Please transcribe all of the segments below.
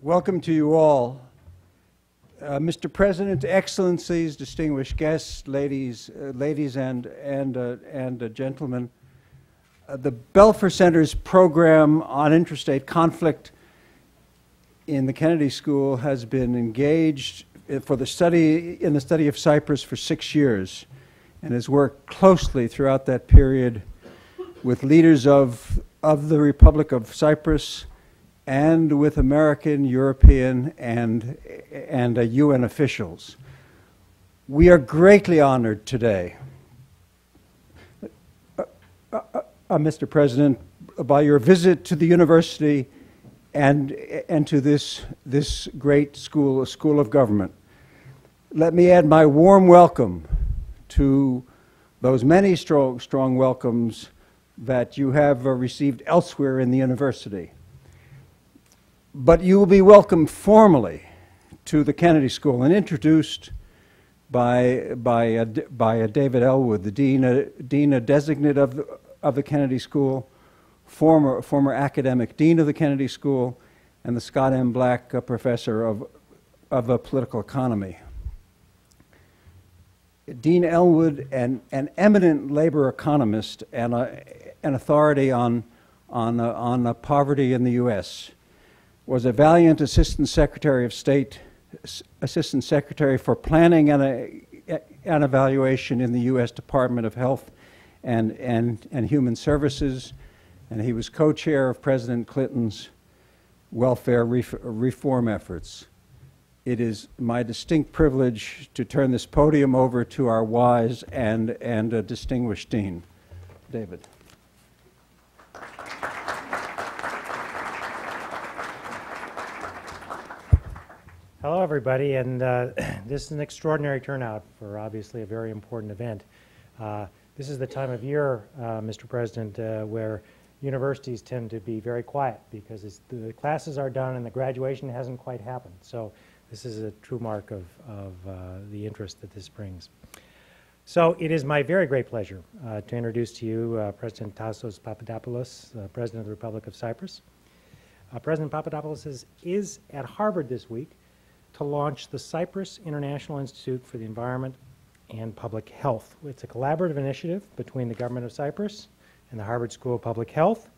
Welcome to you all. Mr. President, Excellencies, distinguished guests, ladies and gentlemen, the Belfer Center's program on interstate conflict in the Kennedy School has been engaged in the study of Cyprus for 6 years and has worked closely throughout that period with leaders of the Republic of Cyprus and with American, European, and UN officials. We are greatly honored today, Mr. President, by your visit to the university and to this great school, a school of government. Let me add my warm welcome to those many strong welcomes that you have received elsewhere in the university. But you will be welcomed formally to the Kennedy School and introduced by David Elwood, the dean designate of the Kennedy School, former academic dean of the Kennedy School, and the Scott M. Black professor of political economy. Dean Elwood, an eminent labor economist and an authority on poverty in the U.S., was a valiant Assistant Secretary of State, Assistant Secretary for Planning and Evaluation in the U.S. Department of Health and Human Services, and he was co-chair of President Clinton's welfare reform efforts. It is my distinct privilege to turn this podium over to our wise and distinguished dean. David. Hello, everybody, and this is an extraordinary turnout for obviously a very important event. This is the time of year, Mr. President, where universities tend to be very quiet because the classes are done and the graduation hasn't quite happened. So this is a true mark of the interest that this brings. So it is my very great pleasure to introduce to you President Tassos Papadopoulos, President of the Republic of Cyprus. President Papadopoulos is at Harvard this week to launch the Cyprus International Institute for the Environment and Public Health. It's a collaborative initiative between the government of Cyprus and the Harvard School of Public Health.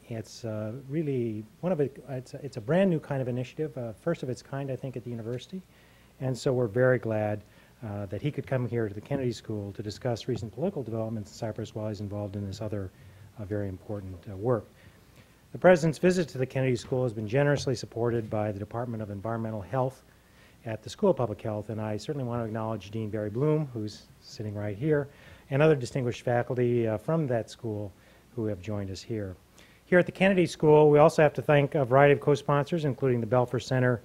It's really it's a brand new kind of initiative, first of its kind, I think, at the university. And so we're very glad that he could come here to the Kennedy School to discuss recent political developments in Cyprus while he's involved in this other very important work. The President's visit to the Kennedy School has been generously supported by the Department of Environmental Health at the School of Public Health, and I certainly want to acknowledge Dean Barry Bloom, who's sitting right here, and other distinguished faculty from that school who have joined us here. Here at the Kennedy School, we also have to thank a variety of co-sponsors, including the Belfer Center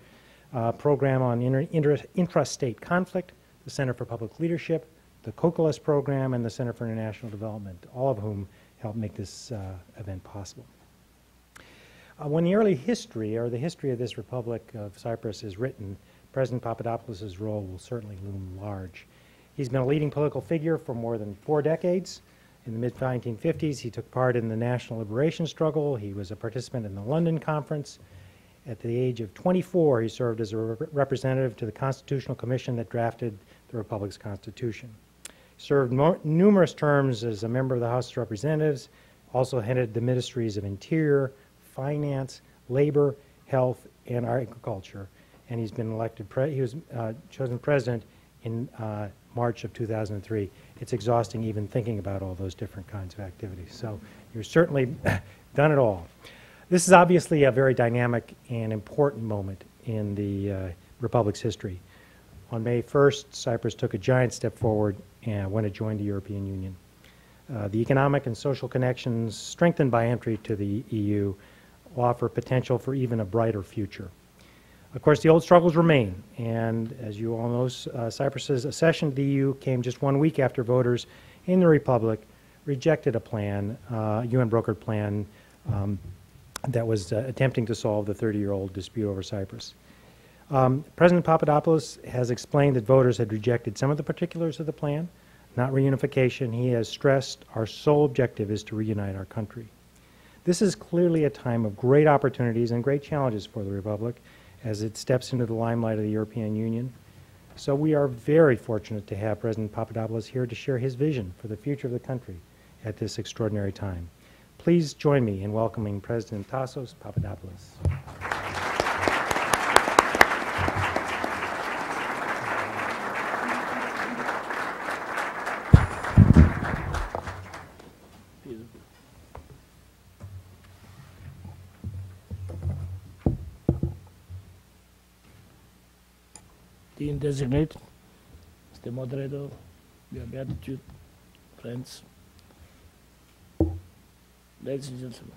Program on Intrastate Conflict, the Center for Public Leadership, the COCOLUS Program, and the Center for International Development, all of whom helped make this event possible. When the early history, or the history of this Republic of Cyprus is written, President Papadopoulos' role will certainly loom large. He's been a leading political figure for more than 4 decades. In the mid-1950s, he took part in the national liberation struggle. He was a participant in the London Conference. At the age of 24, he served as a representative to the Constitutional Commission that drafted the Republic's Constitution. He served numerous terms as a member of the House of Representatives, also headed the Ministries of Interior, Finance, Labor, Health, and Agriculture, and he's been elected. He was chosen president in March of 2003. It's exhausting even thinking about all those different kinds of activities. So you've certainly done it all. This is obviously a very dynamic and important moment in the Republic's history. On May 1st, Cyprus took a giant step forward when it joined the European Union. The economic and social connections strengthened by entry to the EU offer potential for even a brighter future. Of course, the old struggles remain, and as you all know, Cyprus's accession to the EU came just 1 week after voters in the Republic rejected a plan, UN-brokered plan, that was attempting to solve the 30-year-old dispute over Cyprus. President Papadopoulos has explained that voters had rejected some of the particulars of the plan, not reunification. He has stressed our sole objective is to reunite our country. This is clearly a time of great opportunities and great challenges for the Republic as it steps into the limelight of the European Union. So we are very fortunate to have President Papadopoulos here to share his vision for the future of the country at this extraordinary time. Please join me in welcoming President Tassos Papadopoulos. Dean Designate, Mr. Moderator, Your Beatitude, friends, ladies and gentlemen.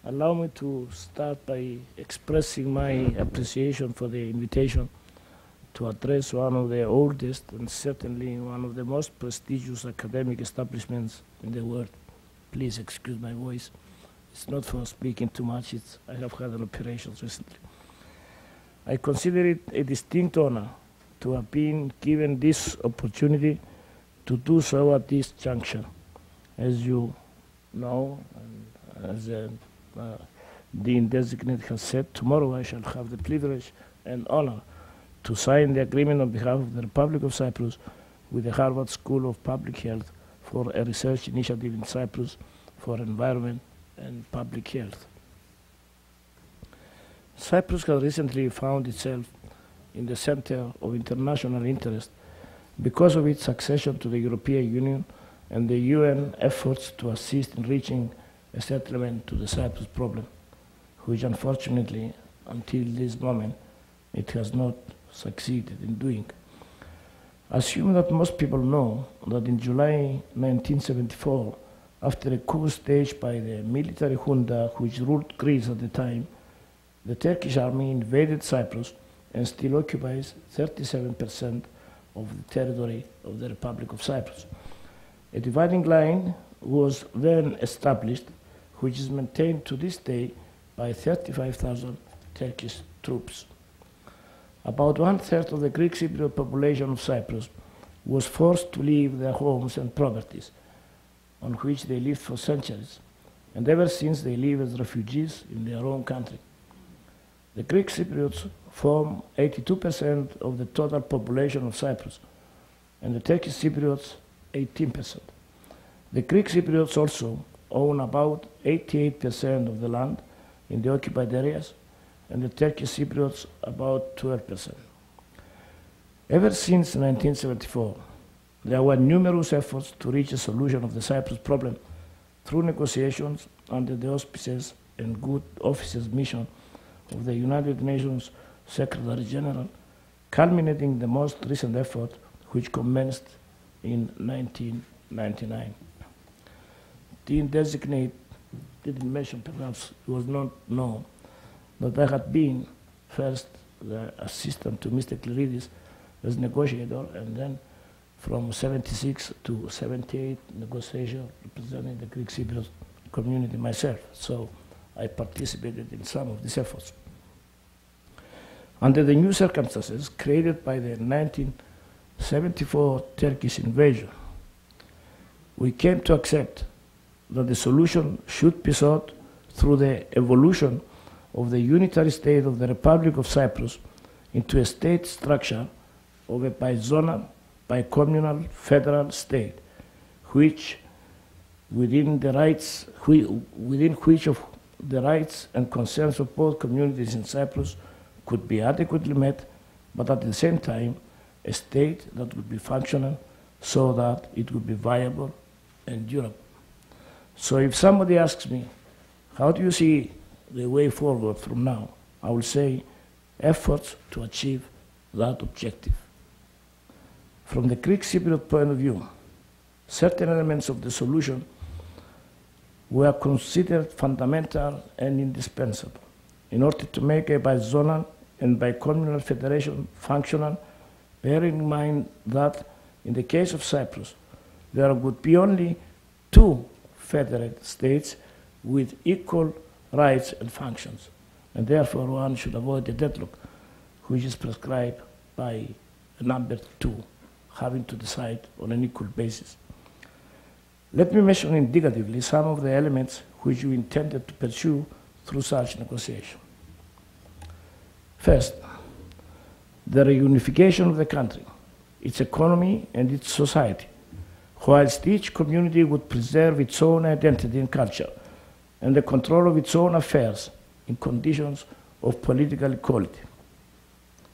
Allow me to start by expressing my appreciation for the invitation to address one of the oldest and certainly one of the most prestigious academic establishments in the world. Please excuse my voice. It's not for speaking too much. I have had an operation recently. I consider it a distinct honor to have been given this opportunity to do so at this juncture. As you know, and as Dean Designate has said, tomorrow I shall have the privilege and honor to sign the agreement on behalf of the Republic of Cyprus with the Harvard School of Public Health for a research initiative in Cyprus for environment and public health. Cyprus has recently found itself in the center of international interest because of its accession to the European Union and the UN efforts to assist in reaching a settlement to the Cyprus problem, which unfortunately, until this moment, it has not succeeded in doing. Assume that most people know that in July 1974, after a coup staged by the military junta which ruled Greece at the time, the Turkish army invaded Cyprus and still occupies 37% of the territory of the Republic of Cyprus. A dividing line was then established, which is maintained to this day by 35,000 Turkish troops. About 1/3 of the Greek Cypriot population of Cyprus was forced to leave their homes and properties, on which they lived for centuries, and ever since they live as refugees in their own country. The Greek Cypriots form 82% of the total population of Cyprus, and the Turkish Cypriots 18%. The Greek Cypriots also own about 88% of the land in the occupied areas, and the Turkish Cypriots about 12%. Ever since 1974, there were numerous efforts to reach a solution of the Cyprus problem through negotiations under the auspices and good offices mission of the United Nations Secretary General, culminating the most recent effort, which commenced in 1999. Dean Designate didn't mention, perhaps it was not known, that I had been first the assistant to Mr. Cleridis as negotiator, and then from 76 to 78 negotiation representing the Greek Cypriot community myself. So I participated in some of these efforts. Under the new circumstances created by the 1974 Turkish invasion, we came to accept that the solution should be sought through the evolution of the unitary state of the Republic of Cyprus into a state structure of a bizonal, bicommunal federal state, which within which of the rights and concerns of both communities in Cyprus could be adequately met, but at the same time, a state that would be functional so that it would be viable and durable. So if somebody asks me, how do you see the way forward from now? I will say efforts to achieve that objective. From the Greek Cypriot point of view, certain elements of the solution were considered fundamental and indispensable in order to make a bizonal and bicommunal federation functional, bearing in mind that in the case of Cyprus, there would be only two federate states with equal rights and functions, and therefore one should avoid the deadlock which is prescribed by number two, having to decide on an equal basis. Let me mention indicatively some of the elements which we intended to pursue through such negotiation. First, the reunification of the country, its economy and its society, whilst each community would preserve its own identity and culture and the control of its own affairs in conditions of political equality.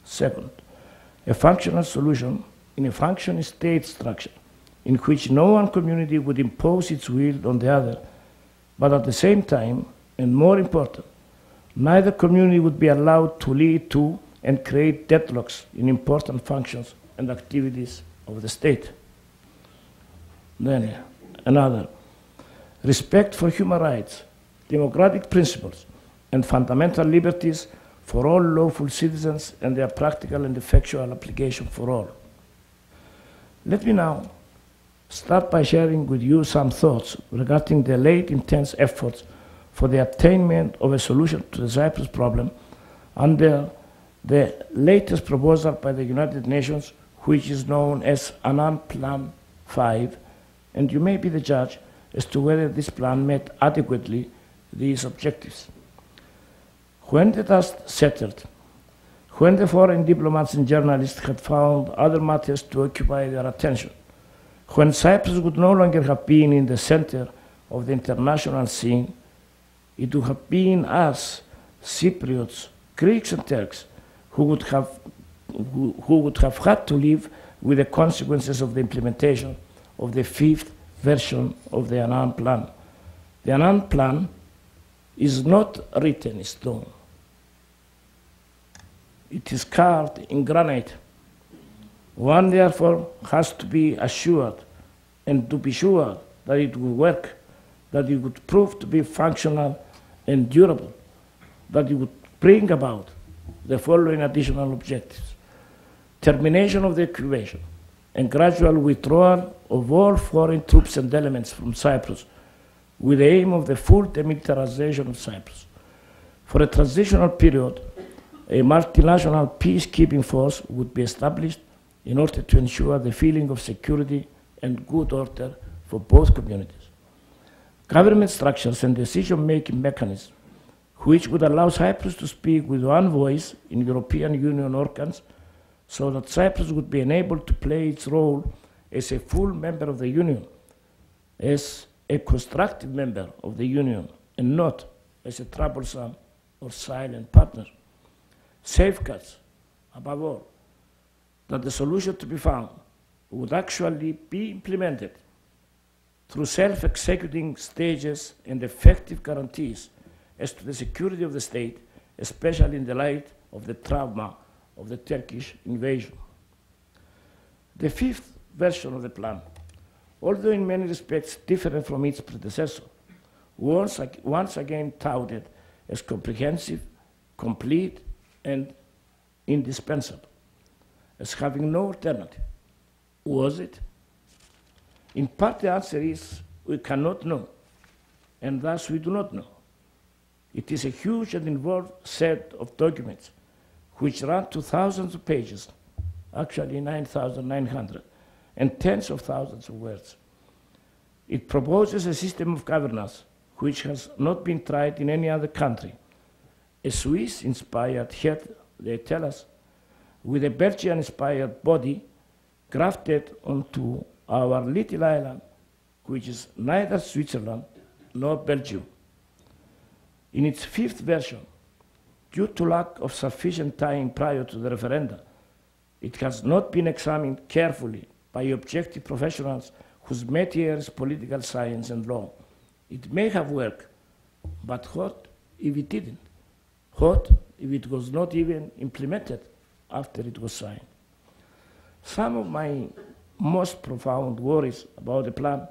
Second, a functional solution in a functioning state structure in which no one community would impose its will on the other, but at the same time, and more important, neither community would be allowed to lead to and create deadlocks in important functions and activities of the state. Then another, respect for human rights, democratic principles, and fundamental liberties for all lawful citizens and their practical and effectual application for all. Let me now start by sharing with you some thoughts regarding the late intense efforts for the attainment of a solution to the Cyprus problem under the latest proposal by the United Nations, which is known as Annan Plan 5, and you may be the judge as to whether this plan met adequately these objectives. When the dust settled, when the foreign diplomats and journalists had found other matters to occupy their attention, when Cyprus would no longer have been in the center of the international scene, it would have been us, Cypriots, Greeks and Turks, who would have had to live with the consequences of the implementation of the fifth version of the Annan Plan. The Annan Plan is not written in stone. It is carved in granite. One therefore has to be assured and to be sure that it will work, that it would prove to be functional and durable, that it would bring about the following additional objectives: termination of the occupation and gradual withdrawal of all foreign troops and elements from Cyprus with the aim of the full demilitarization of Cyprus. For a transitional period, a multinational peacekeeping force would be established in order to ensure the feeling of security and good order for both communities. Government structures and decision-making mechanisms which would allow Cyprus to speak with one voice in European Union organs so that Cyprus would be enabled to play its role as a full member of the Union, as a constructive member of the Union, and not as a troublesome or silent partner. Safeguards, above all, that the solution to be found would actually be implemented through self-executing stages and effective guarantees as to the security of the state, especially in the light of the trauma of the Turkish invasion. The fifth version of the plan, although in many respects different from its predecessor, once again touted as comprehensive, complete, and indispensable, as having no alternative. Was it? In part, the answer is we cannot know, and thus we do not know. It is a huge and involved set of documents which run to thousands of pages, actually 9,900, and tens of thousands of words. It proposes a system of governance which has not been tried in any other country. A Swiss-inspired head, they tell us, with a Belgian-inspired body grafted onto our little island, which is neither Switzerland nor Belgium. In its fifth version, due to lack of sufficient time prior to the referenda, it has not been examined carefully by objective professionals whose métier is political science and law. It may have worked, but what if it didn't? What if it was not even implemented after it was signed? Some of my most profound worries about the plan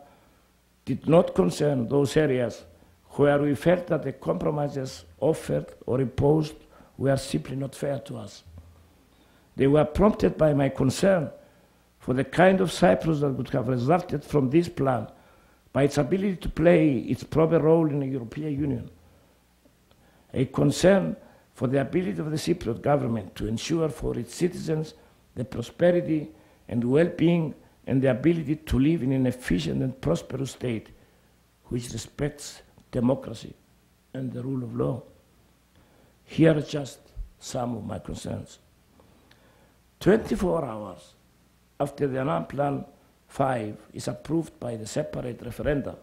did not concern those areas where we felt that the compromises offered or imposed were simply not fair to us. They were prompted by my concern for the kind of Cyprus that would have resulted from this plan, by its ability to play its proper role in the European Union, a concern for the ability of the Cypriot government to ensure for its citizens the prosperity and well-being and the ability to live in an efficient and prosperous state which respects democracy and the rule of law. Here are just some of my concerns. 24 hours after the Annan Plan 5 is approved by the separate referenda,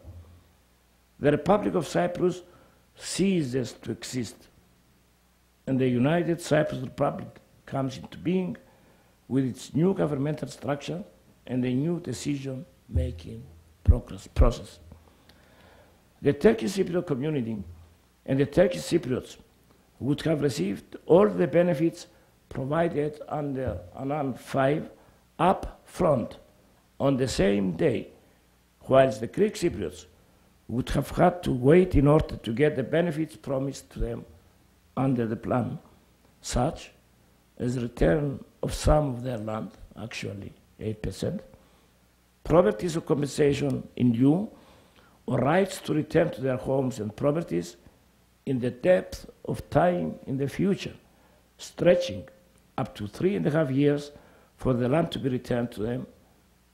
the Republic of Cyprus ceases to exist, and the United Cyprus Republic comes into being with its new governmental structure and a new decision-making process. The Turkish Cypriot community and the Turkish Cypriots would have received all the benefits provided under Annan 5 up front on the same day, whilst the Greek Cypriots would have had to wait in order to get the benefits promised to them under the plan, such as return of some of their land, actually 8%, properties of compensation in lieu, or rights to return to their homes and properties in the depth of time in the future, stretching up to 3.5 years for the land to be returned to them,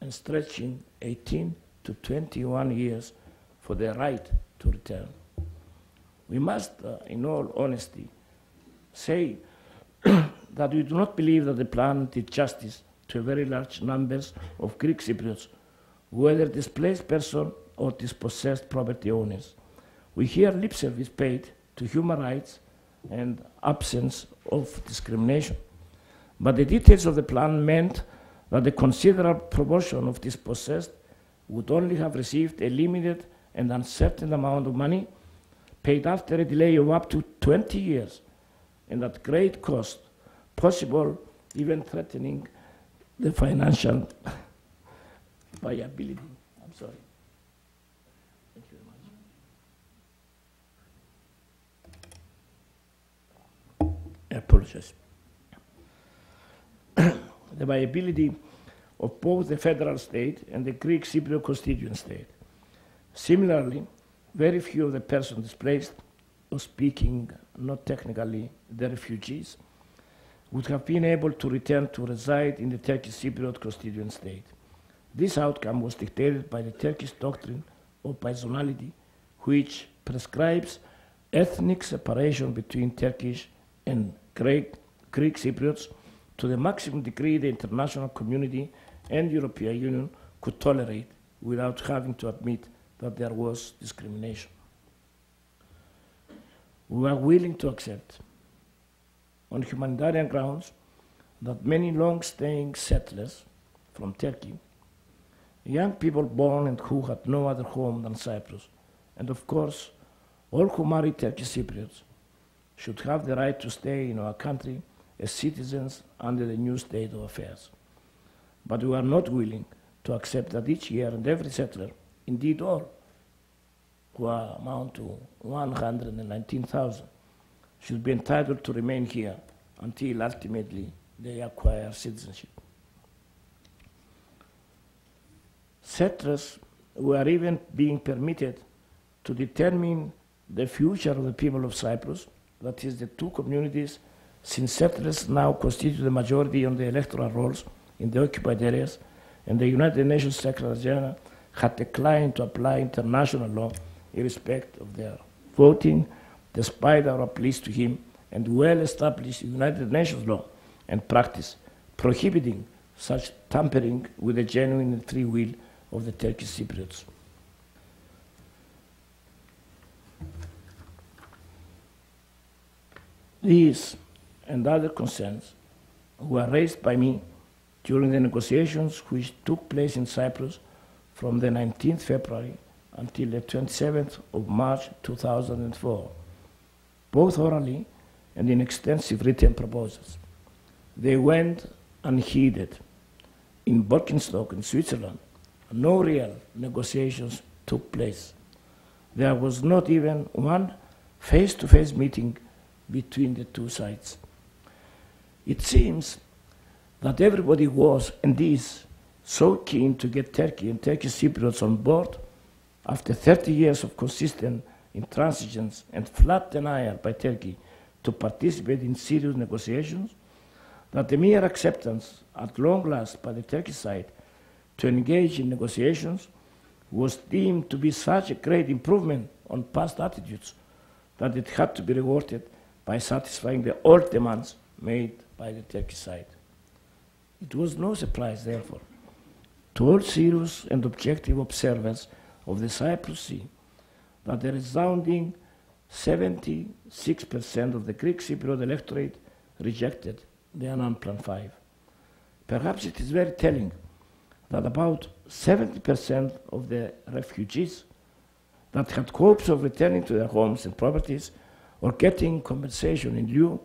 and stretching 18 to 21 years for their right to return. We must, in all honesty, say that we do not believe that the plan did justice to very large numbers of Greek Cypriots, whether displaced persons or dispossessed property owners. We hear lip service paid to human rights and absence of discrimination. But the details of the plan meant that a considerable proportion of dispossessed would only have received a limited and uncertain amount of money paid after a delay of up to 20 years and at great cost, possible even threatening the financial viability. I'm sorry. Thank you very much. I apologize. The viability of both the federal state and the Greek Cypriot constituent state. Similarly, very few of the persons displaced, or speaking not technically, the refugees, would have been able to return to reside in the Turkish Cypriot constituent state. This outcome was dictated by the Turkish doctrine of bizonality, which prescribes ethnic separation between Turkish and Greek Cypriots to the maximum degree the international community and European Union could tolerate without having to admit that there was discrimination. We were willing to accept, on humanitarian grounds, that many long-staying settlers from Turkey, young people born and who had no other home than Cyprus, and of course, all who married Turkish Cypriots, should have the right to stay in our country as citizens under the new state of affairs. But we are not willing to accept that each year and every settler, indeed all, who amount to 119,000, should be entitled to remain here until ultimately they acquire citizenship. Settlers were even being permitted to determine the future of the people of Cyprus, that is, the two communities, since settlers now constitute the majority on the electoral rolls in the occupied areas, and the United Nations Secretary General had declined to apply international law in respect of their voting, despite our appeals to him and well-established United Nations law and practice prohibiting such tampering with the genuine and free will of the Turkish Cypriots. These and other concerns were raised by me during the negotiations which took place in Cyprus from the 19th February until the 27th of March 2004, both orally and in extensive written proposals. They went unheeded. In Birkenstock in Switzerland, no real negotiations took place. There was not even one face-to-face meeting between the two sides. It seems that everybody was and is so keen to get Turkey and Turkish Cypriots on board after 30 years of consistent intransigence and flat denial by Turkey to participate in serious negotiations, that the mere acceptance at long last by the Turkish side to engage in negotiations was deemed to be such a great improvement on past attitudes that it had to be rewarded by satisfying the old demands made by the Turkish side. It was no surprise, therefore, to all serious and objective observers of the Cyprus Sea that the resounding 76% of the Greek Cypriot electorate rejected the Annan Plan 5. Perhaps it is very telling that about 70% of the refugees that had hopes of returning to their homes and properties or getting compensation in lieu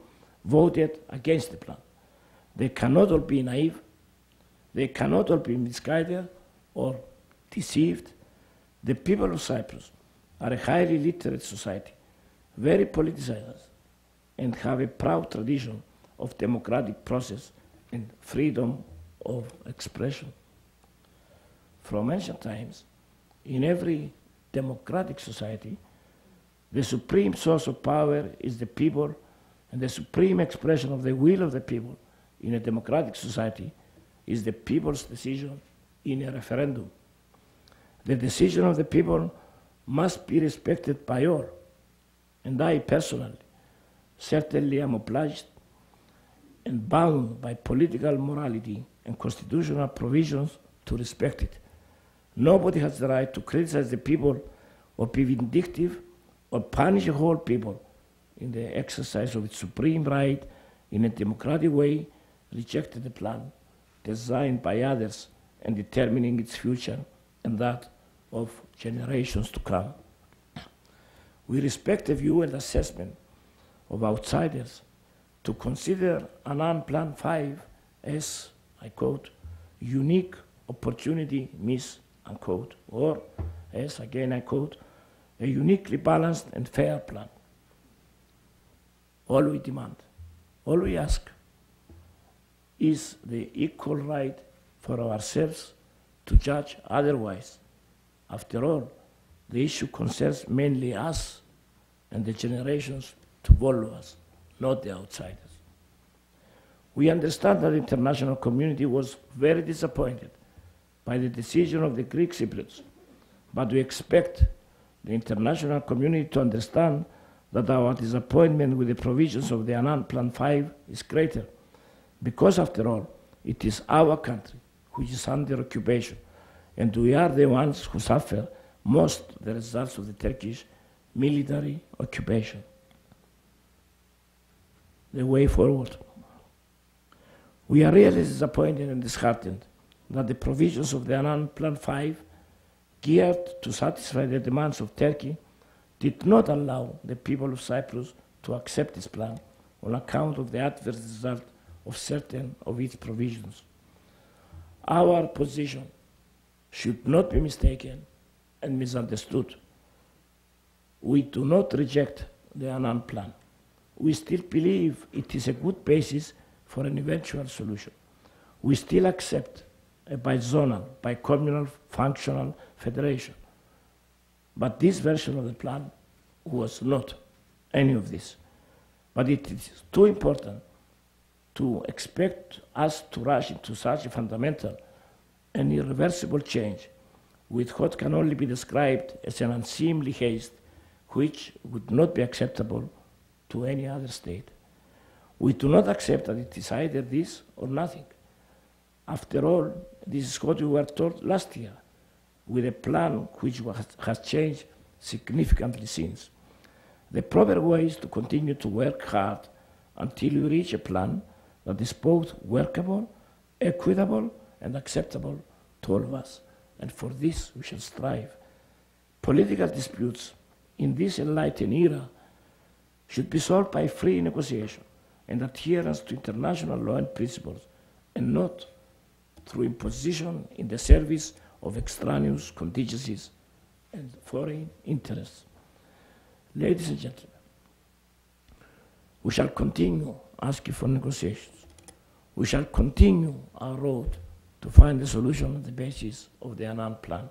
voted against the plan. They cannot all be naive, they cannot all be misguided or deceived. The people of Cyprus are a highly literate society, very politicized, and have a proud tradition of democratic process and freedom of expression. From ancient times, in every democratic society, the supreme source of power is the people, and the supreme expression of the will of the people in a democratic society is the people's decision in a referendum. The decision of the people must be respected by all, and I personally certainly am obliged and bound by political morality and constitutional provisions to respect it. Nobody has the right to criticize the people or be vindictive or punish a whole people in the exercise of its supreme right in a democratic way, rejected the plan designed by others and determining its future and that of generations to come. We respect the view and assessment of outsiders to consider Annan Plan 5 as, I quote, unique opportunity missed, unquote, or as, again I quote, a uniquely balanced and fair plan. All we demand, all we ask is the equal right for ourselves to judge otherwise. After all, the issue concerns mainly us and the generations to follow us, not the outsiders. We understand that the international community was very disappointed by the decision of the Greek Cypriots, but we expect the international community to understand that our disappointment with the provisions of the Annan Plan 5 is greater, because after all, it is our country which is under occupation, and we are the ones who suffer most the results of the Turkish military occupation. The way forward. We are really disappointed and disheartened that the provisions of the Annan Plan 5, geared to satisfy the demands of Turkey, did not allow the people of Cyprus to accept this plan on account of the adverse result of certain of its provisions. Our position should not be mistaken and misunderstood. We do not reject the Annan Plan. We still believe it is a good basis for an eventual solution. We still accept a bizonal, bicommunal, functional federation. But this version of the plan was not any of this. But it is too important to expect us to rush into such a fundamental and irreversible change with what can only be described as an unseemly haste, which would not be acceptable to any other state. We do not accept that it is either this or nothing. After all, this is what we were told last year, with a plan which has changed significantly since. The proper way is to continue to work hard until we reach a plan that is both workable, equitable, and acceptable to all of us. And for this we shall strive. Political disputes in this enlightened era should be solved by free negotiation and adherence to international law and principles, and not through imposition in the service of extraneous contingencies and foreign interests. Ladies and gentlemen, we shall continue asking for negotiations. We shall continue our road to find a solution on the basis of the Annan Plan.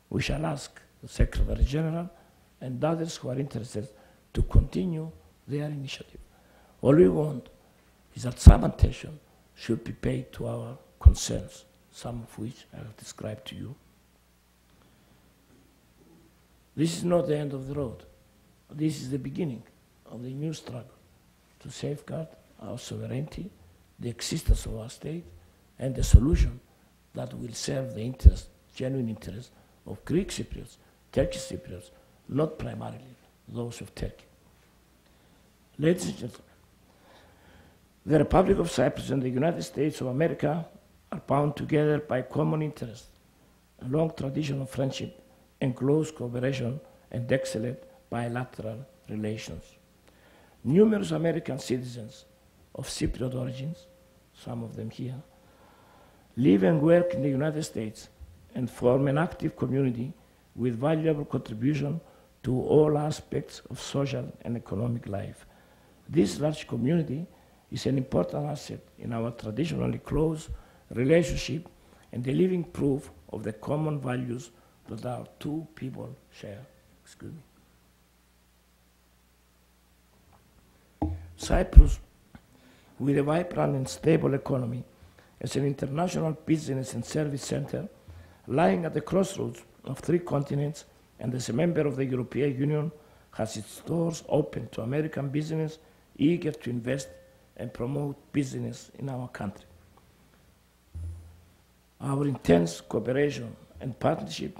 We shall ask the Secretary General and others who are interested to continue their initiative. All we want is that some attention should be paid to our concerns. some of which I have described to you. This is not the end of the road. This is the beginning of the new struggle to safeguard our sovereignty, the existence of our state, and the solution that will serve the interest, genuine interest of Greek Cypriots, Turkish Cypriots, not primarily those of Turkey. Ladies and gentlemen, the Republic of Cyprus and the United States of America are bound together by common interests, a long tradition of friendship and close cooperation and excellent bilateral relations. Numerous American citizens of Cypriot origins, some of them here, live and work in the United States and form an active community with valuable contribution to all aspects of social and economic life. This large community is an important asset in our traditionally close relationship and a living proof of the common values that our two people share. Excuse me. Cyprus, with a vibrant and stable economy, as an international business and service center, lying at the crossroads of 3 continents, and as a member of the European Union, has its doors open to American business eager to invest and promote business in our country. Our intense cooperation and partnership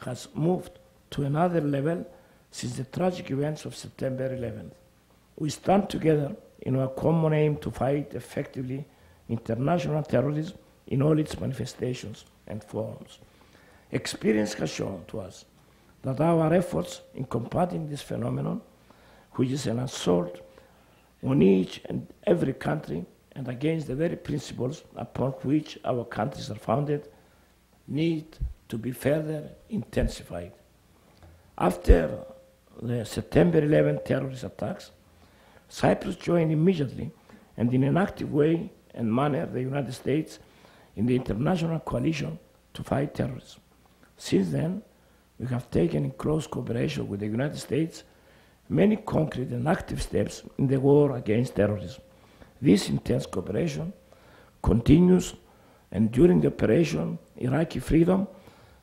has moved to another level since the tragic events of September 11th. We stand together in our common aim to fight effectively international terrorism in all its manifestations and forms. Experience has shown to us that our efforts in combating this phenomenon, which is an assault on each and every country and against the very principles upon which our countries are founded, need to be further intensified. After the September 11 terrorist attacks, Cyprus joined immediately and in an active way and manner the United States in the international coalition to fight terrorism. Since then, we have taken in close cooperation with the United States many concrete and active steps in the war against terrorism. This intense cooperation continues, and during the operation Iraqi Freedom,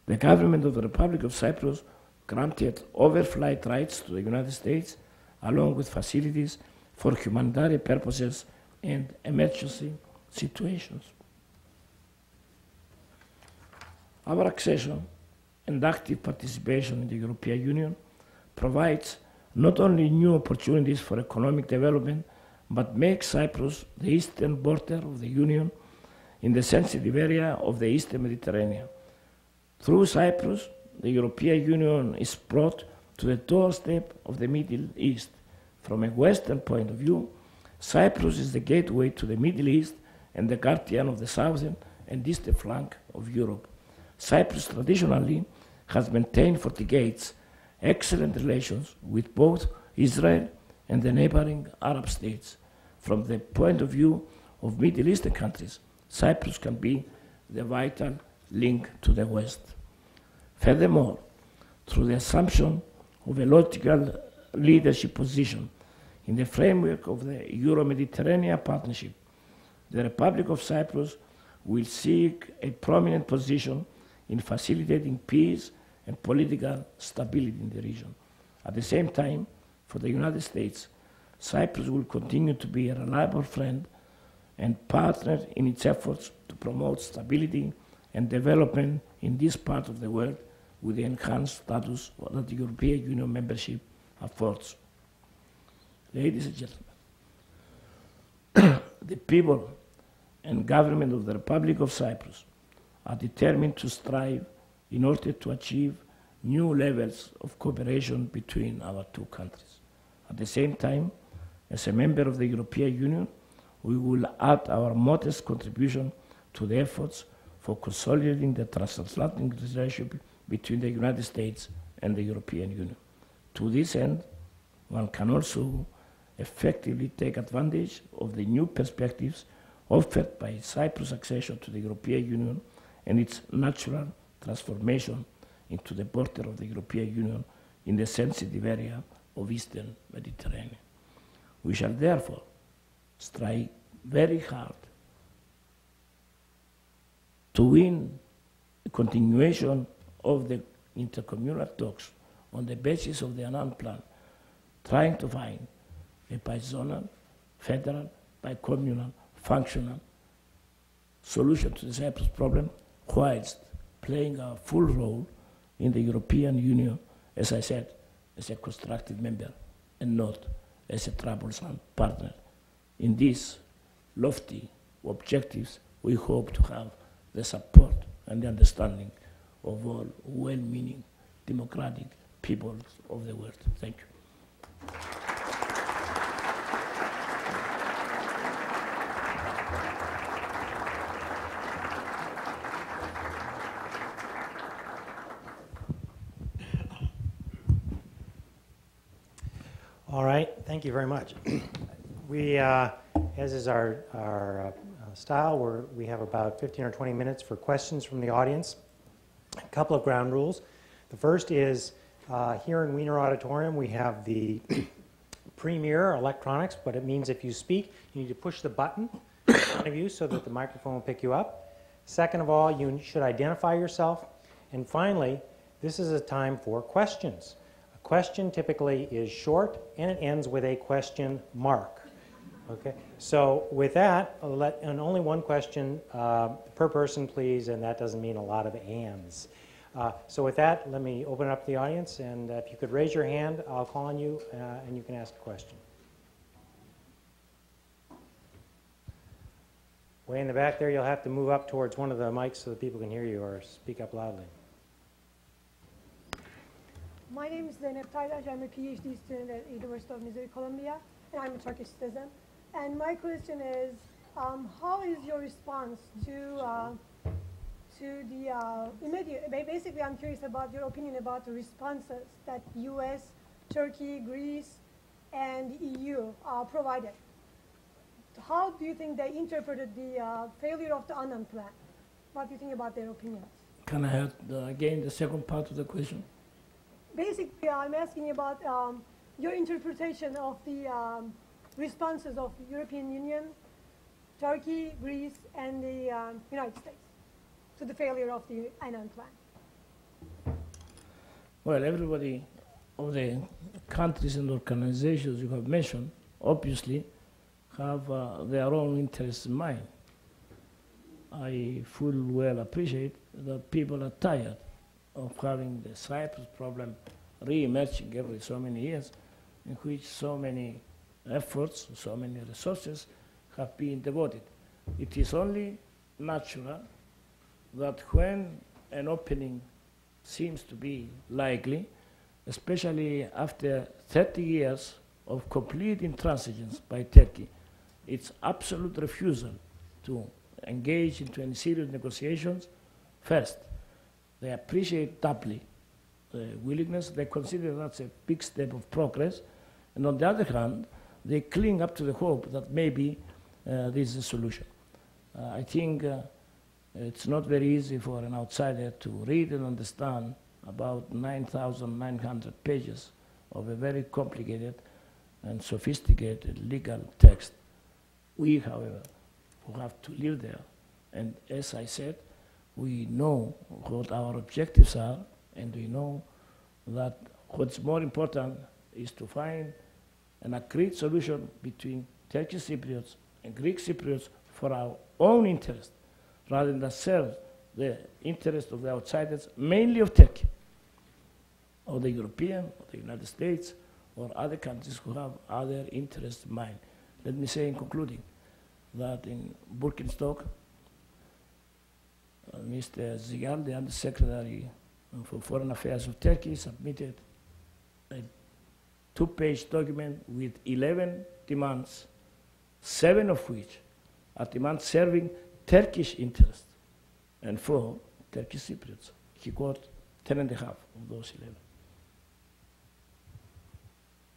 the government of the Republic of Cyprus granted overflight rights to the United States, along with facilities for humanitarian purposes and emergency situations. Our accession and active participation in the European Union provides not only new opportunities for economic development, but makes Cyprus the eastern border of the Union in the sensitive area of the Eastern Mediterranean. Through Cyprus, the European Union is brought to the doorstep of the Middle East. From a Western point of view, Cyprus is the gateway to the Middle East and the guardian of the southern and eastern flank of Europe. Cyprus traditionally has maintained for decades excellent relations with both Israel and the neighboring Arab states. From the point of view of Middle Eastern countries, Cyprus can be the vital link to the West. Furthermore, through the assumption of a logical leadership position in the framework of the Euro-Mediterranean Partnership, the Republic of Cyprus will seek a prominent position in facilitating peace and political stability in the region. At the same time, for the United States, Cyprus will continue to be a reliable friend and partner in its efforts to promote stability and development in this part of the world with the enhanced status that the European Union membership affords. Ladies and gentlemen, the people and government of the Republic of Cyprus are determined to strive in order to achieve new levels of cooperation between our two countries. At the same time, as a member of the European Union, we will add our modest contribution to the efforts for consolidating the transatlantic relationship between the United States and the European Union. To this end, one can also effectively take advantage of the new perspectives offered by Cyprus' accession to the European Union and its natural transformation into the border of the European Union in the sensitive area of Eastern Mediterranean. We shall therefore strive very hard to win a continuation of the intercommunal talks on the basis of the Annan Plan, trying to find a bizonal, federal, bicommunal, functional solution to the Cyprus problem, whilst playing a full role in the European Union, as I said, as a constructive member and not as a troublesome partner. In these lofty objectives, we hope to have the support and the understanding of all well-meaning democratic peoples of the world. Thank you. All right, thank you very much. We, as is our style, we have about 15 or 20 minutes for questions from the audience. A couple of ground rules. The first is here in Wiener Auditorium, we have the premier electronics, but it means if you speak, you need to push the button in front of you so that the microphone will pick you up. Second of all, you should identify yourself. And finally, this is a time for questions. A question typically is short and it ends with a question mark. Okay, so with that, and only one question per person, please, and that doesn't mean a lot of ands. So with that, let me open up the audience, and if you could raise your hand, I'll call on you, and you can ask a question. Way in the back there, you'll have to move up towards one of the mics so that people can hear you, or speak up loudly. My name is Zeynep Taylaş. I'm a PhD student at University of Missouri, Columbia, and I'm a Turkish citizen. And my question is, how is your response to the immediate, basically I'm curious about your opinion about the responses that US, Turkey, Greece, and EU provided. How do you think they interpreted the failure of the Annan Plan? What do you think about their opinions? Can I have, again, the second part of the question? Basically, I'm asking about your interpretation of the responses of the European Union, Turkey, Greece, and the United States to the failure of the Annan Plan. Well, everybody of the countries and organizations you have mentioned obviously have their own interests in mind. I full well appreciate that people are tired of having the Cyprus problem re-emerging every so many years, in which so many efforts, so many resources have been devoted. It is only natural that when an opening seems to be likely, especially after 30 years of complete intransigence by Turkey, its absolute refusal to engage into any serious negotiations, first, they appreciate doubly the willingness, they consider that's a big step of progress, and on the other hand, they cling up to the hope that maybe this is a solution. I think it's not very easy for an outsider to read and understand about 9,900 pages of a very complicated and sophisticated legal text. We, however, who have to live there, and as I said, we know what our objectives are, and we know that what's more important is to find an agreed solution between Turkish Cypriots and Greek Cypriots for our own interest, rather than serve the interest of the outsiders, mainly of Turkey, or the European, or the United States, or other countries who have other interests in mind. Let me say in concluding that in Birkenstock, Mr. Zigal, the Undersecretary for Foreign Affairs of Turkey, submitted a 2-page document with 11 demands, 7 of which are demands serving Turkish interests, and 4 Turkish Cypriots. He got 10 and a half of those 11.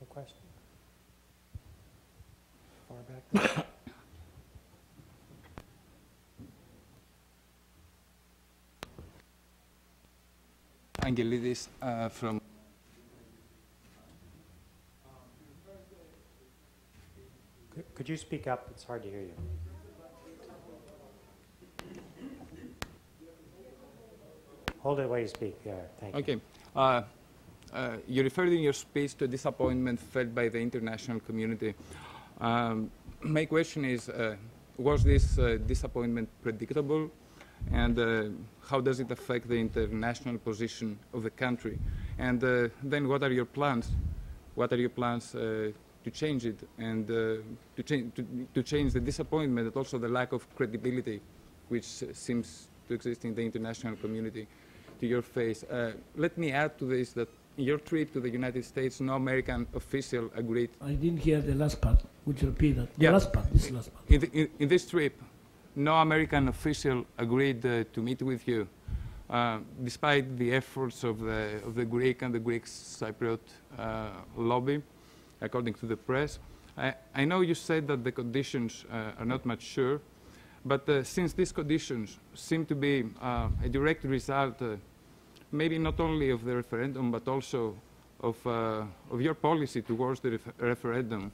No question? Far back there. Angelidis from... Could you speak up? It's hard to hear you. Hold it while you speak. There, thank you. Okay. You referred in your speech to disappointment felt by the international community. My question is, was this disappointment predictable? And how does it affect the international position of the country? And then what are your plans? What are your plans to change it and to change the disappointment and also the lack of credibility which seems to exist in the international community to your face? Let me add to this that in your trip to the United States, no American official agreed. I didn't hear the last part. Would you repeat that? Yeah. The last part, this last part. In this trip, no American official agreed to meet with you, despite the efforts of the Greek and the Greek Cypriot lobby, according to the press. I know you said that the conditions are not much sure, but since these conditions seem to be a direct result, maybe not only of the referendum, but also of your policy towards the referendum,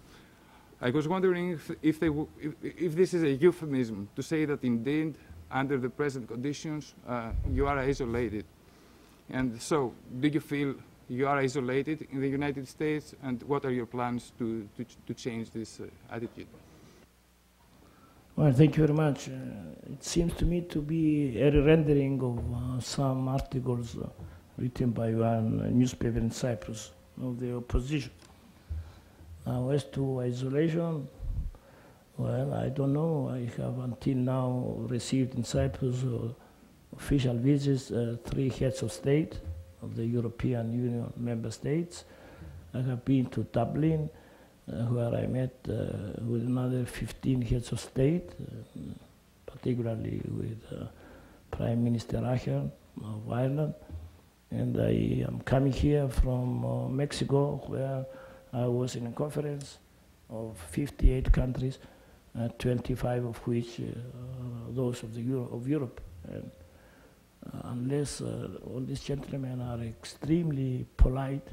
I was wondering if this is a euphemism to say that indeed, under the present conditions, you are isolated. And so, do you feel you are isolated in the United States, and what are your plans to change this attitude? Well, thank you very much. It seems to me to be a rendering of some articles written by one newspaper in Cyprus of the opposition. Now, as to isolation, well, I don't know. I have until now received in Cyprus official visits, 3 heads of state of the European Union member states. I have been to Dublin, where I met with another 15 heads of state, particularly with Prime Minister Ahern of Ireland. And I am coming here from Mexico, where I was in a conference of 58 countries, 25 of which those of Europe. And unless all these gentlemen are extremely polite,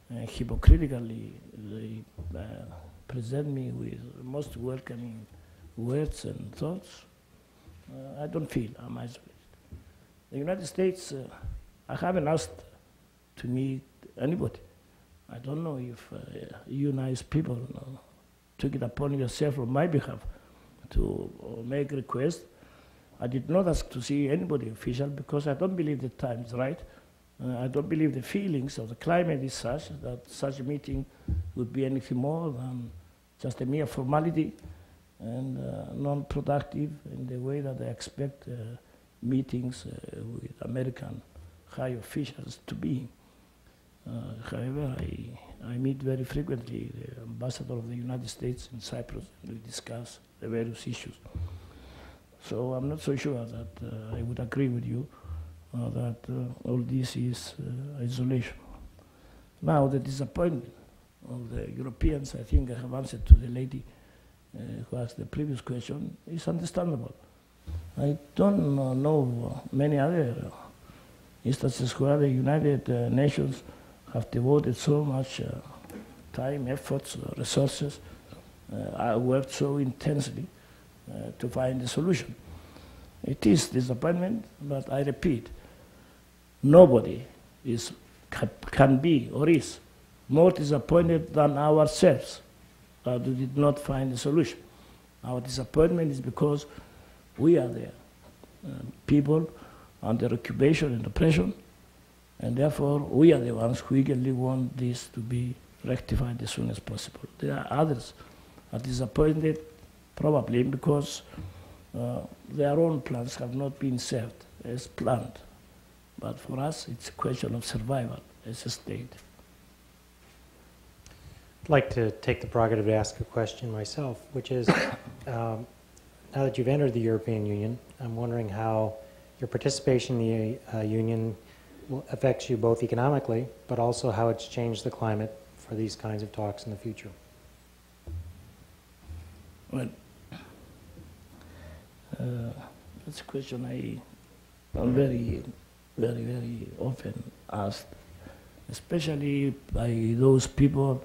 hypocritically, they present me with most welcoming words and thoughts, I don't feel I'm isolated. The United States, I haven't asked to meet anybody. I don't know if you nice people took it upon yourself on my behalf to make requests. I did not ask to see anybody official because I don't believe the time is right. I don't believe the feelings of the climate is such that such a meeting would be anything more than just a mere formality and non-productive in the way that I expect meetings with American high officials to be. However, I meet very frequently the ambassador of the United States in Cyprus, and we discuss the various issues. So I'm not so sure that I would agree with you that all this is isolation. Now, the disappointment of the Europeans, I think I have answered to the lady who asked the previous question, is understandable. I don't know many other instances where the United Nations have devoted so much time, efforts, resources, worked so intensely to find a solution. It is disappointment, but I repeat, nobody can be or is more disappointed than ourselves that we did not find a solution. Our disappointment is because we are there, people under occupation and oppression, and therefore we are the ones who eagerly want this to be rectified as soon as possible. There are others are disappointed probably because their own plans have not been served as planned. But for us, it's a question of survival as a state. I'd like to take the prerogative to ask a question myself, which is, now that you've entered the European Union, I'm wondering how your participation in the Union affects you both economically, but also how it's changed the climate for these kinds of talks in the future. Well, that's a question I'm very, very, very often asked, especially by those people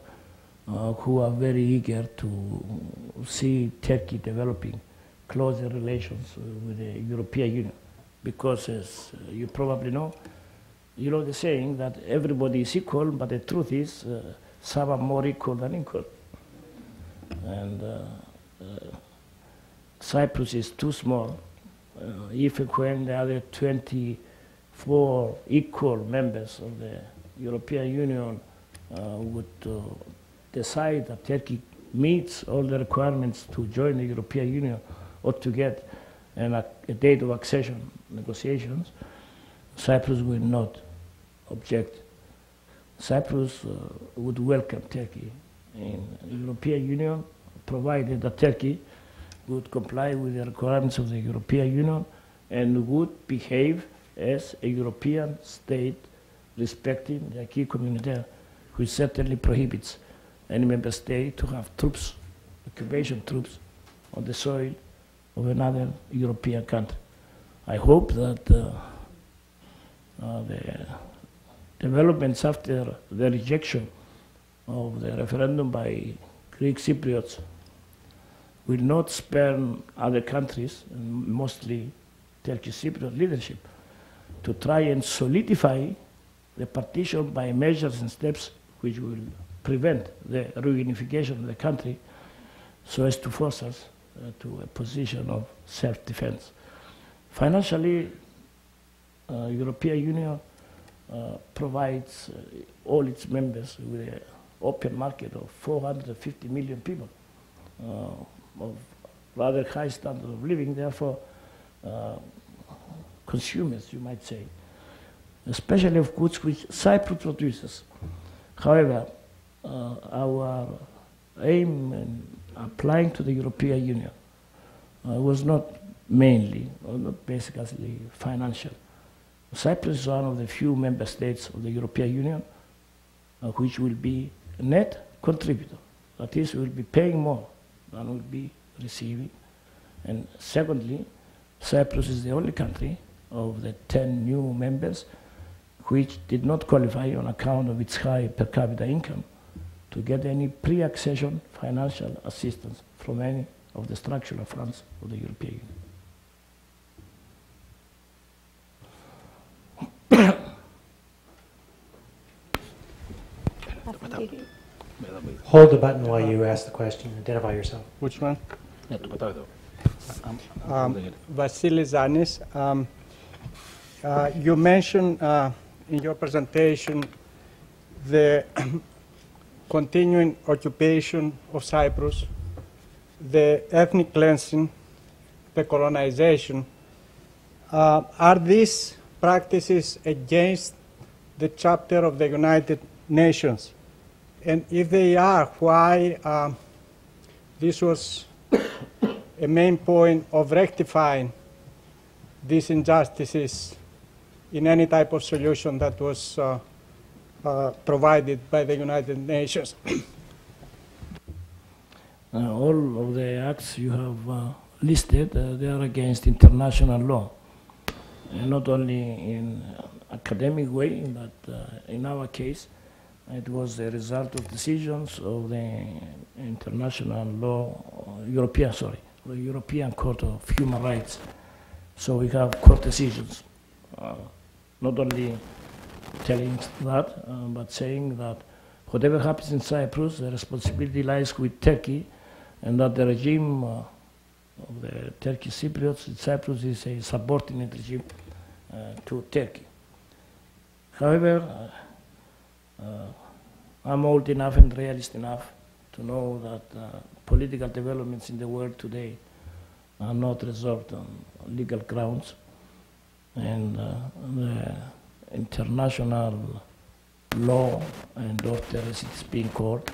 who are very eager to see Turkey developing closer relations with the European Union. because as you probably know, you know the saying that everybody is equal, but the truth is some are more equal than equal. And Cyprus is too small. If and when the other 24 equal members of the European Union would decide that Turkey meets all the requirements to join the European Union or to get a date of accession negotiations, Cyprus will not object. Cyprus would welcome Turkey in the European Union, provided that Turkey would comply with the requirements of the European Union and would behave as a European state respecting the acquis communautaire, which certainly prohibits any member state to have troops, occupation troops, on the soil of another European country. I hope that the developments after the rejection of the referendum by Greek Cypriots will not spurn other countries, and mostly Turkish Cypriot leadership, to try and solidify the partition by measures and steps which will prevent the reunification of the country so as to force us to a position of self-defense. Financially, European Union provides all its members with an open market of 450 million people of rather high standard of living, therefore consumers, you might say, especially of goods which Cyprus produces. However, our aim in applying to the European Union was not mainly, or not basically financial. Cyprus is one of the few member states of the European Union which will be a net contributor. That is, will be paying more than will be receiving. And secondly, Cyprus is the only country of the 10 new members which did not qualify on account of its high per capita income to get any pre-accession financial assistance from any of the structural funds of the European Union. Hold the button while you ask the question. Identify yourself. Which one? Vasilis Zanis. You mentioned in your presentation the continuing occupation of Cyprus, the ethnic cleansing, the colonization. Are these practices against the chapter of the United Nations? And if they are, why this was a main point of rectifying these injustices in any type of solution that was provided by the United Nations? All of the acts you have listed, they are against international law. Not only in academic way, but in our case, it was a result of decisions of the international law, the European Court of Human Rights. So we have court decisions, not only telling that, but saying that whatever happens in Cyprus, the responsibility lies with Turkey, and that the regime of the Turkish Cypriots in Cyprus is a subordinate regime to Turkey. However, I'm old enough and realist enough to know that political developments in the world today are not resolved on legal grounds, and the international law and order, as it's being called,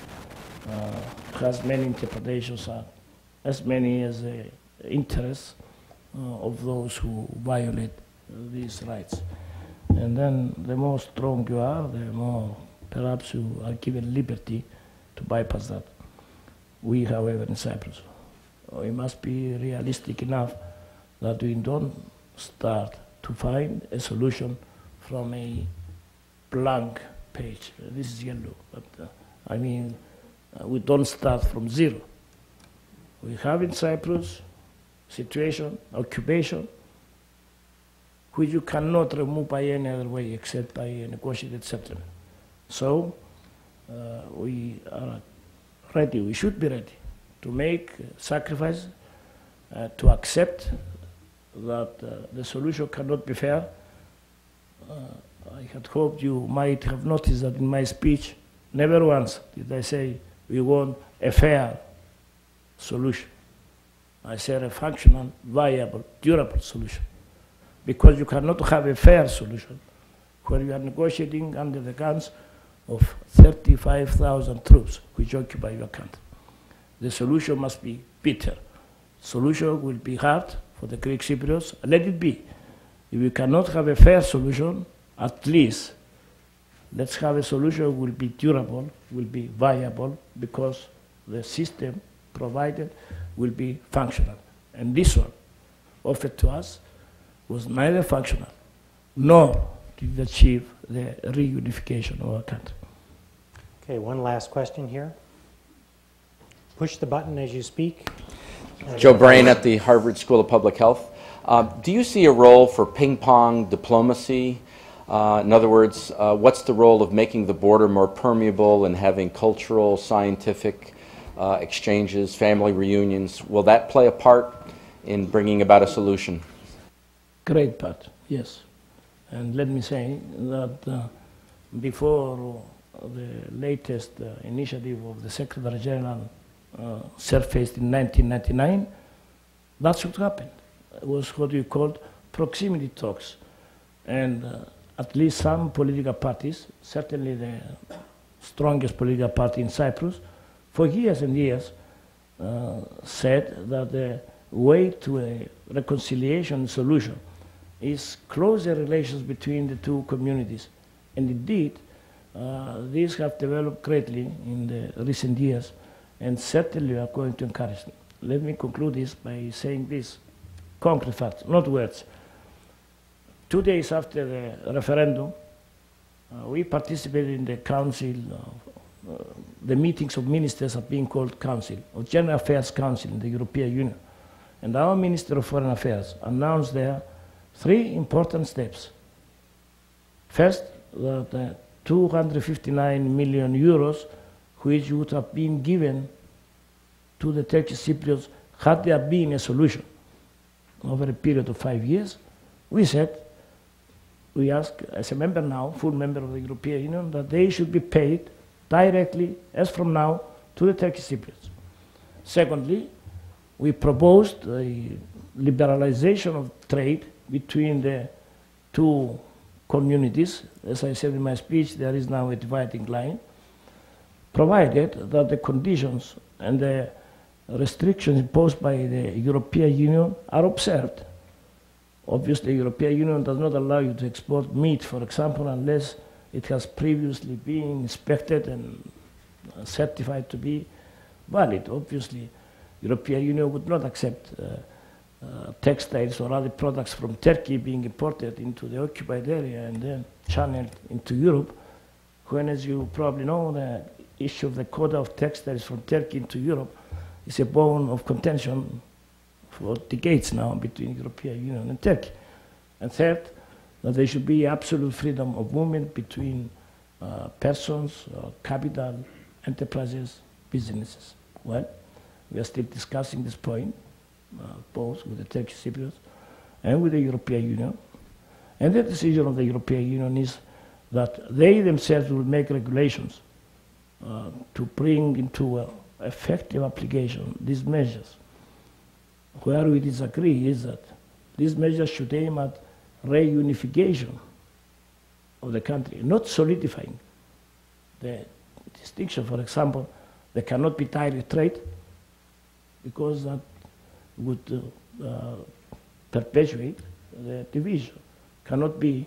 has many interpretations, as many as the interests of those who violate these rights. And then the more strong you are, the more perhaps you are given liberty to bypass that. We, however, in Cyprus, we must be realistic enough that we don't start to find a solution from a blank page. This is yellow, but I mean, we don't start from zero. We have in Cyprus situation, occupation, which you cannot remove by any other way except by a negotiated settlement. So we are ready, we should be ready to make sacrifices, to accept that the solution cannot be fair. I had hoped you might have noticed that in my speech, never once did I say we want a fair solution. I said a functional, viable, durable solution. Because you cannot have a fair solution where you are negotiating under the guns of 35,000 troops which occupy your country. The solution must be bitter. Solution will be hard for the Greek Cypriots. Let it be. If we cannot have a fair solution, at least let's have a solution that will be durable, will be viable, because the system provided will be functional. And this one, offered to us, was neither functional nor did it achieve the reunification of our country. Okay, one last question here. Push the button as you speak. Joe Brain at the Harvard School of Public Health. Do you see a role for ping-pong diplomacy? In other words, what's the role of making the border more permeable and having cultural, scientific exchanges, family reunions? Will that play a part in bringing about a solution? Great part, yes. And let me say that before the latest initiative of the Secretary General surfaced in 1999, that's what happened. It was what we called proximity talks. And at least some political parties, certainly the strongest political party in Cyprus, for years and years said that the way to a reconciliation solution is closer relations between the two communities. And indeed, these have developed greatly in the recent years, and certainly we are going to encourage them. Let me conclude this by saying this, concrete facts, not words. 2 days after the referendum, we participated in the council, the meetings of ministers are being called council, or General Affairs Council in the European Union. And our Minister of Foreign Affairs announced there 3 important steps. First, that 259 million euros, which would have been given to the Turkish Cypriots had there been a solution over a period of 5 years. We said, we ask, as a member now, full member of the European Union, that they should be paid directly, as from now, to the Turkish Cypriots. Secondly, we proposed a liberalization of trade between the two communities. As I said in my speech, there is now a dividing line, provided that the conditions and the restrictions imposed by the European Union are observed. Obviously, the European Union does not allow you to export meat, for example, unless it has previously been inspected and certified to be valid. Obviously, the European Union would not accept textiles or other products from Turkey being imported into the occupied area and then channeled into Europe, when, as you probably know, the issue of the quota of textiles from Turkey into Europe is a bone of contention for decades now between the European Union and Turkey. And third, that there should be absolute freedom of movement between persons, capital, enterprises, businesses. Well, we are still discussing this point, both with the Turkish Cypriots and with the European Union. And the decision of the European Union is that they themselves will make regulations to bring into effective application these measures. Where we disagree is that these measures should aim at reunification of the country, not solidifying the distinction. For example, there cannot be direct trade because that would perpetuate the division. Cannot be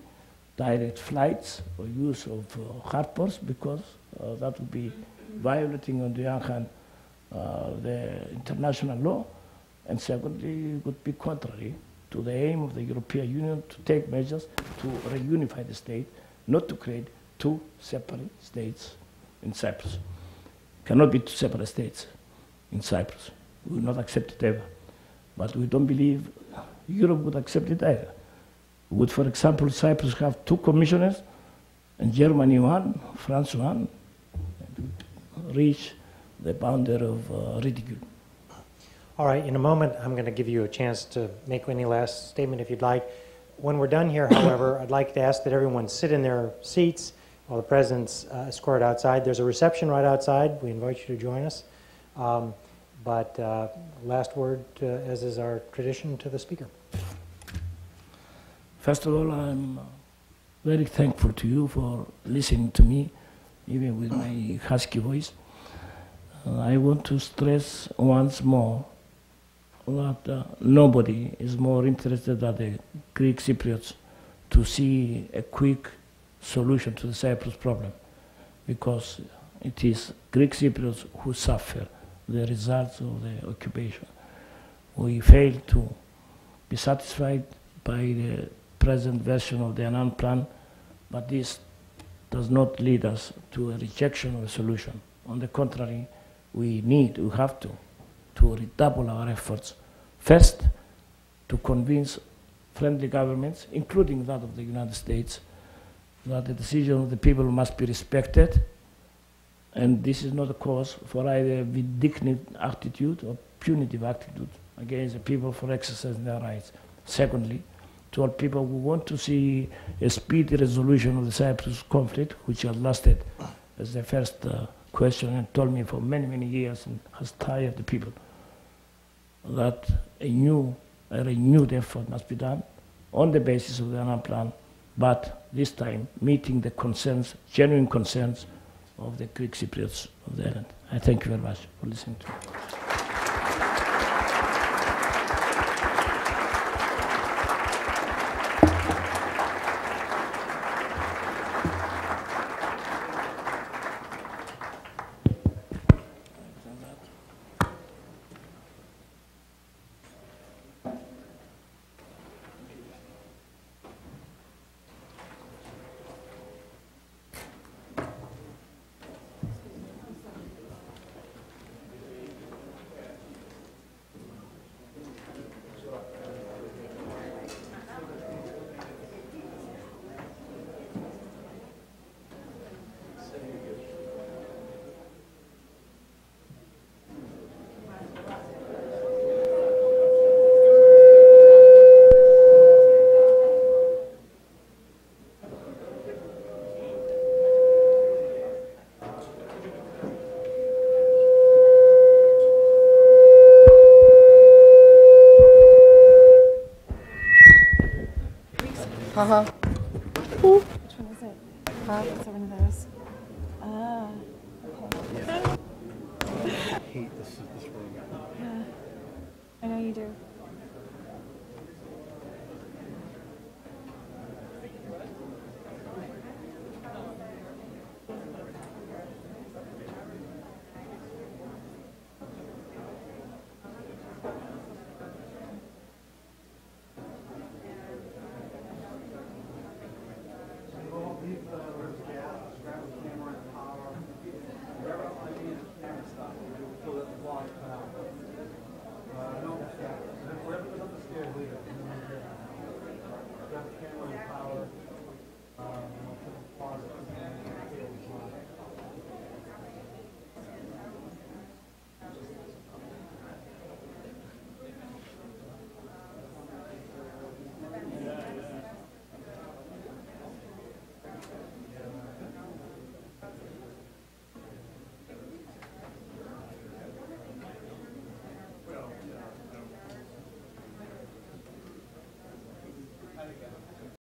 direct flights or use of harbors because that would be violating, on the other hand, the international law. And secondly, it would be contrary to the aim of the European Union to take measures to reunify the state, not to create 2 separate states in Cyprus. Cannot be 2 separate states in Cyprus. We will not accept it ever. But we don't believe Europe would accept it either. Would, for example, Cyprus have 2 commissioners, and Germany 1, France 1, reach the boundary of ridicule? All right, in a moment, I'm going to give you a chance to make any last statement if you'd like. When we're done here, however, I'd like to ask that everyone sit in their seats while the President's escorted outside. There's a reception right outside. We invite you to join us. Last word, as is our tradition, to the Speaker. First of all, I'm very thankful to you for listening to me, even with my husky voice. I want to stress once more that nobody is more interested than the Greek Cypriots to see a quick solution to the Cyprus problem, because it is Greek Cypriots who suffer the results of the occupation. We fail to be satisfied by the present version of the Annan plan, but this does not lead us to a rejection of a solution. On the contrary, we have to redouble our efforts. First, to convince friendly governments, including that of the United States, that the decision of the people must be respected, and this is not a cause for either vindictive attitude or punitive attitude against the people for exercising their rights. Secondly, to all people who want to see a speedy resolution of the Cyprus conflict, which has lasted, as the first question and told me, for many, many years, and has tired the people, that a renewed effort must be done on the basis of the Annan plan, but this time meeting the concerns, genuine concerns of the Greek Cypriots of the island. I thank you very much for listening to me. Uh-huh. Which one is it? It's one of those. Ah, okay. I hate this room. Yeah, I know you do.